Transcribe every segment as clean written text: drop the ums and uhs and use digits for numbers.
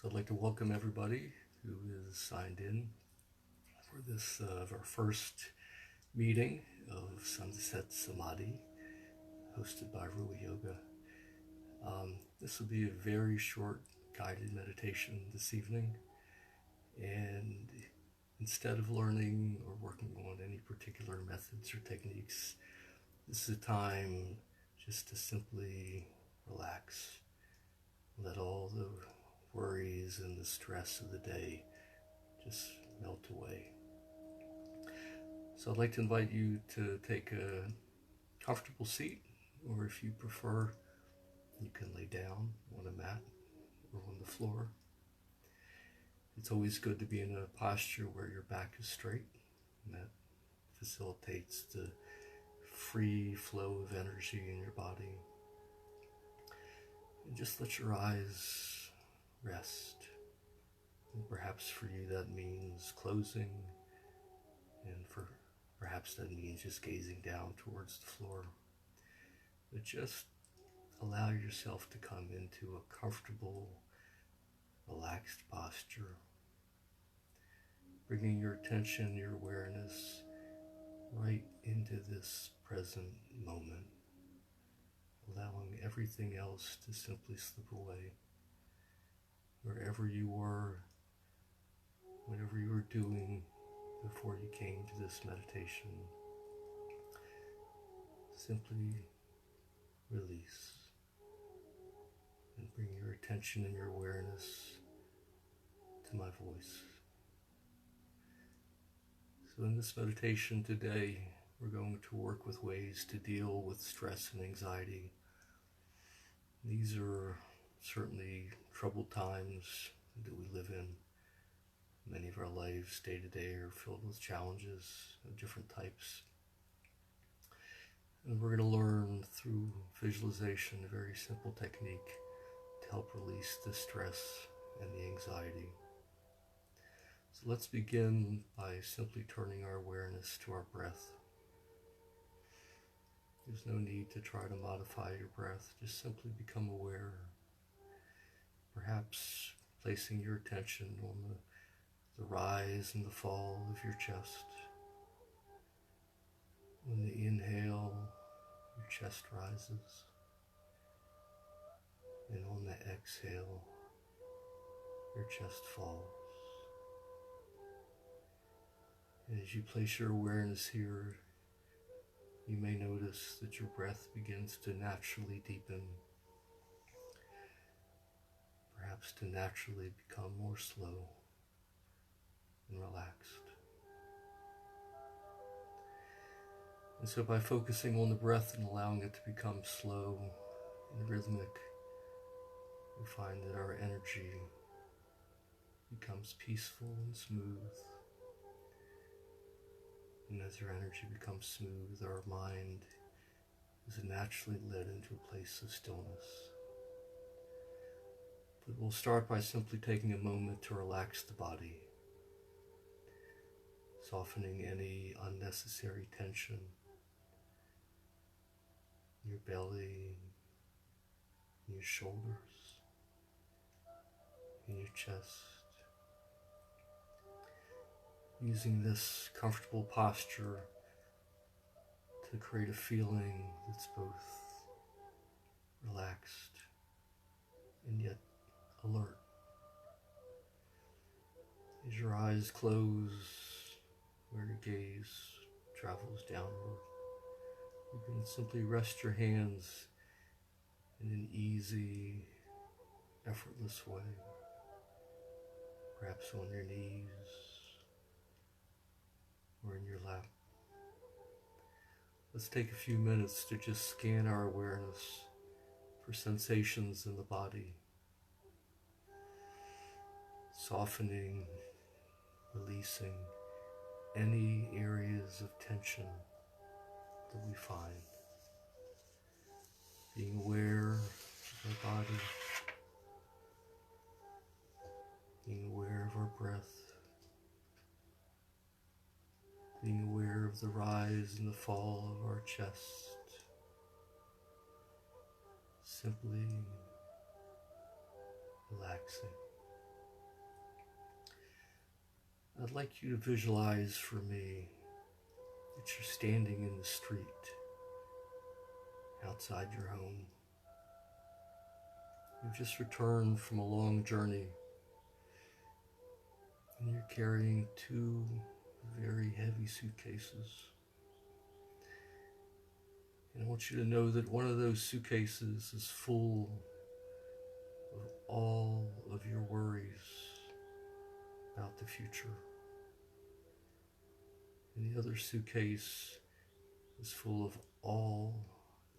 So I'd like to welcome everybody who is signed in for this our first meeting of Sunset Samadhi, hosted by Rui Yoga. This will be a very short guided meditation this evening, and instead of learning or working on any particular methods or techniques, this is a time just to simply relax, let all the worries and the stress of the day just melt away. So I'd like to invite you to take a comfortable seat, or if you prefer, you can lay down on a mat or on the floor. It's always good to be in a posture where your back is straight, and that facilitates the free flow of energy in your body. And just let your eyes rest. And perhaps for you that means closing, and perhaps that means just gazing down towards the floor. But just allow yourself to come into a comfortable, relaxed posture, bringing your attention, your awareness right into this present moment, allowing everything else to simply slip away. Wherever you were, whatever you were doing before you came to this meditation, simply release and bring your attention and your awareness to my voice. So in this meditation today, we're going to work with ways to deal with stress and anxiety. These are certainly troubled times that we live in. Many of our lives day to day are filled with challenges of different types. And we're going to learn through visualization a very simple technique to help release the stress and the anxiety. So let's begin by simply turning our awareness to our breath. There's no need to try to modify your breath. Just simply become aware. Perhaps placing your attention on the rise and the fall of your chest. When the inhale, your chest rises. And on the exhale, your chest falls. And as you place your awareness here, you may notice that your breath begins to naturally deepen, perhaps to naturally become more slow and relaxed. And so by focusing on the breath and allowing it to become slow and rhythmic, we find that our energy becomes peaceful and smooth. And as our energy becomes smooth, our mind is naturally led into a place of stillness. But we'll start by simply taking a moment to relax the body, softening any unnecessary tension in your belly, in your shoulders, in your chest. Using this comfortable posture to create a feeling that's both relaxed and yet alert. As your eyes close, where your gaze travels downward, you can simply rest your hands in an easy, effortless way, perhaps on your knees or in your lap. Let's take a few minutes to just scan our awareness for sensations in the body, softening, releasing any areas of tension that we find. Being aware of our body, being aware of our breath, being aware of the rise and the fall of our chest. Simply relaxing. I'd like you to visualize for me that you're standing in the street outside your home. You've just returned from a long journey, and you're carrying two very heavy suitcases. And I want you to know that one of those suitcases is full of all of your worries about the future. And the other suitcase is full of all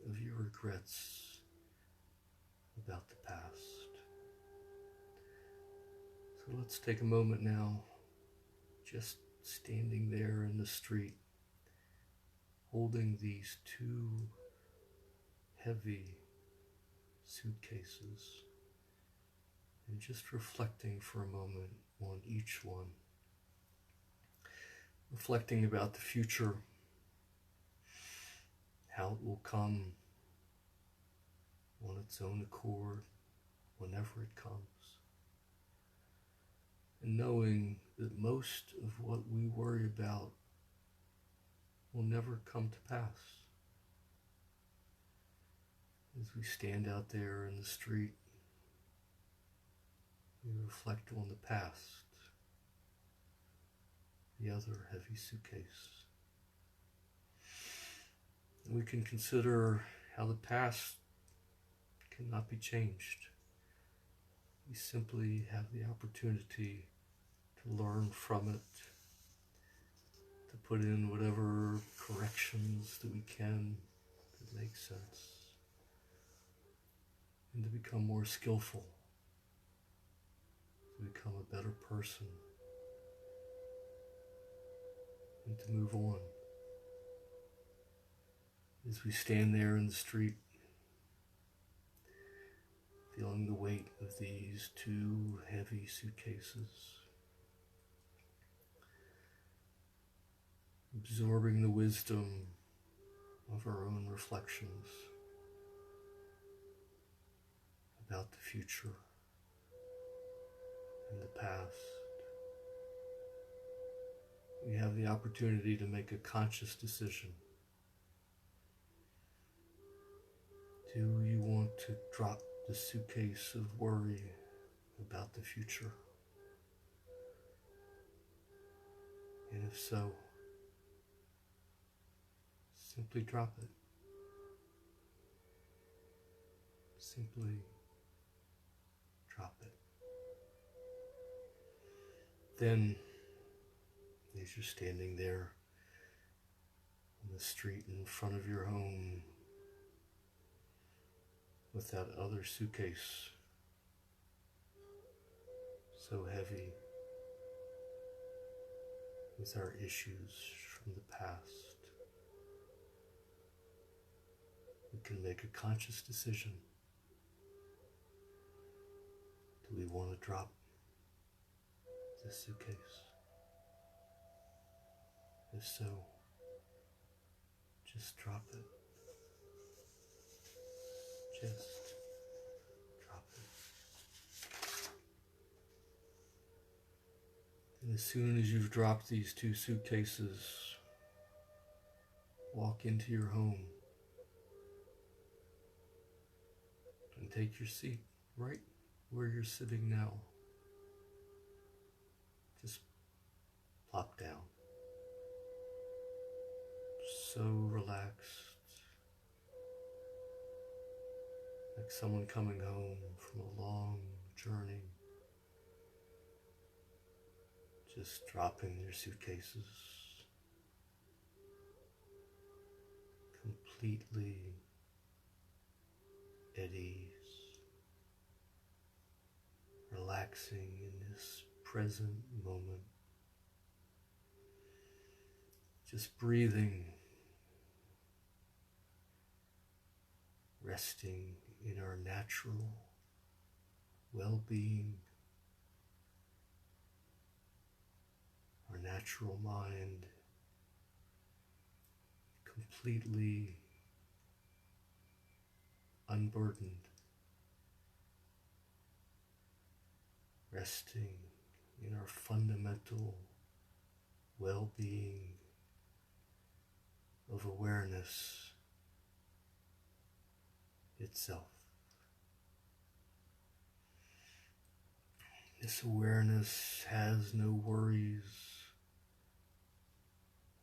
of your regrets about the past. So let's take a moment now, just standing there in the street, holding these two heavy suitcases, and just reflecting for a moment on each one. Reflecting about the future, how it will come on its own accord, whenever it comes. And knowing that most of what we worry about will never come to pass. As we stand out there in the street, we reflect on the past, the other heavy suitcase. And we can consider how the past cannot be changed. We simply have the opportunity to learn from it, to put in whatever corrections that we can that make sense, and to become more skillful, to become a better person, and to move on. As we stand there in the street, feeling the weight of these two heavy suitcases, absorbing the wisdom of our own reflections about the future and the past, we have the opportunity to make a conscious decision. Do you want to drop the suitcase of worry about the future? And if so, simply drop it. Simply drop it. Then, as you're standing there on the street in front of your home with that other suitcase so heavy with our issues from the past, we can make a conscious decision. Do we want to drop this suitcase? If so, just drop it. Just drop it. And as soon as you've dropped these two suitcases, walk into your home and take your seat right where you're sitting now. Just plop down. So relaxed. Like someone coming home from a long journey, just dropping their suitcases, completely at ease, relaxing in this present moment, just breathing, resting in our natural well-being, our natural mind, completely unburdened, resting in our fundamental well-being of awareness itself. This awareness has no worries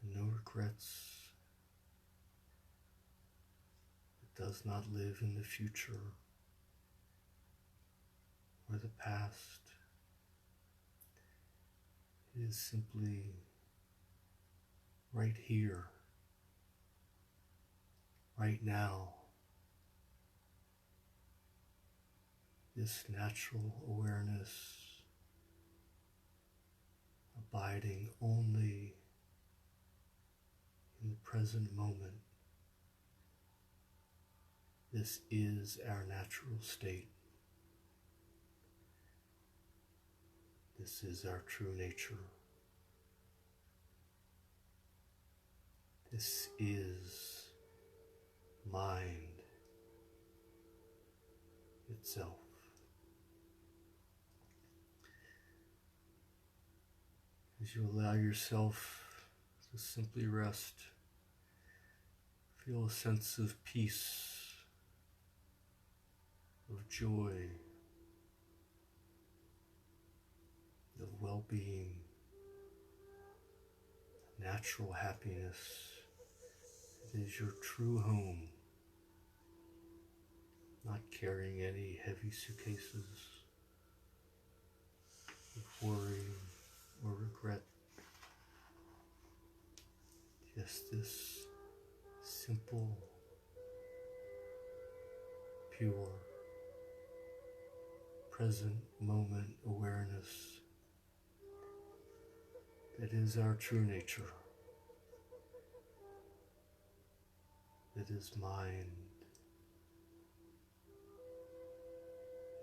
and no regrets. It does not live in the future or the past. It is simply right here, right now. This natural awareness, abiding only in the present moment. This is our natural state. This is our true nature. This is mind itself. As you allow yourself to simply rest, feel a sense of peace, of joy, of well-being, natural happiness. It is your true home, not carrying any heavy suitcases of worry or regret. Just this simple, pure, present moment awareness that is our true nature. That is mind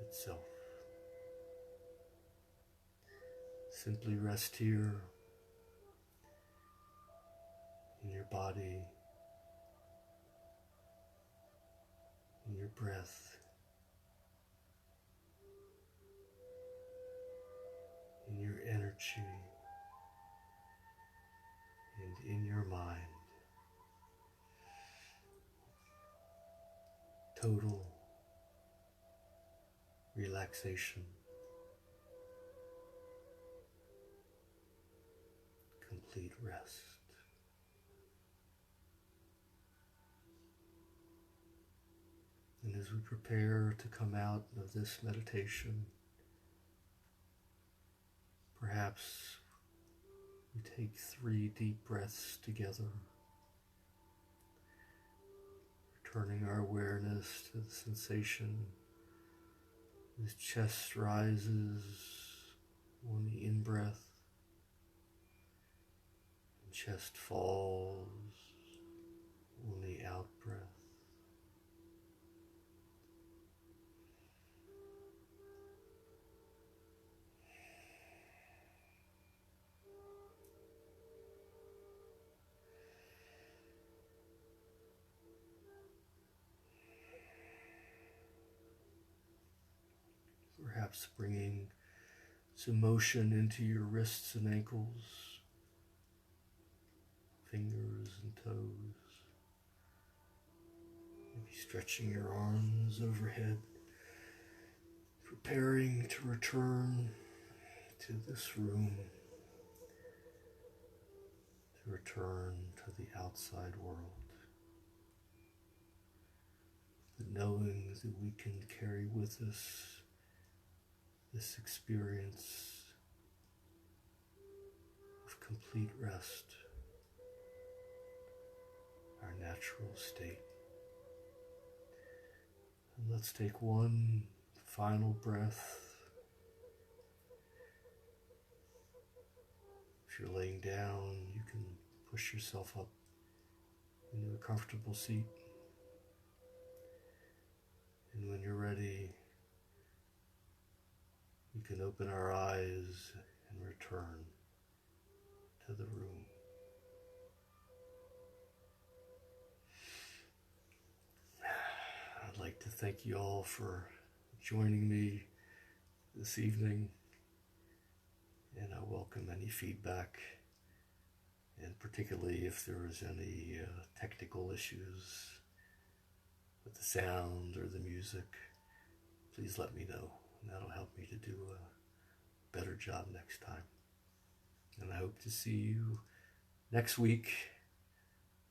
itself. Simply rest here in your body, in your breath, in your energy, and in your mind. Total relaxation, complete rest. And as we prepare to come out of this meditation, perhaps we take 3 deep breaths together, returning our awareness to the sensation as chest rises on the in-breath and chest falls on the out-breath. Perhaps bringing some motion into your wrists and ankles, fingers and toes. Maybe stretching your arms overhead, preparing to return to this room, to return to the outside world. The knowing that we can carry with us this experience of complete rest, our natural state. And let's take one final breath. If you're laying down, you can push yourself up into a comfortable seat. And when you're ready, we can open our eyes and return to the room. I'd like to thank you all for joining me this evening, and I welcome any feedback And particularly if there is any technical issues with the sound or the music, please let me know. And that'll help me to do a better job next time. And I hope to see you next week.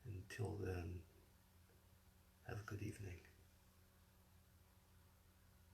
Until then, have a good evening.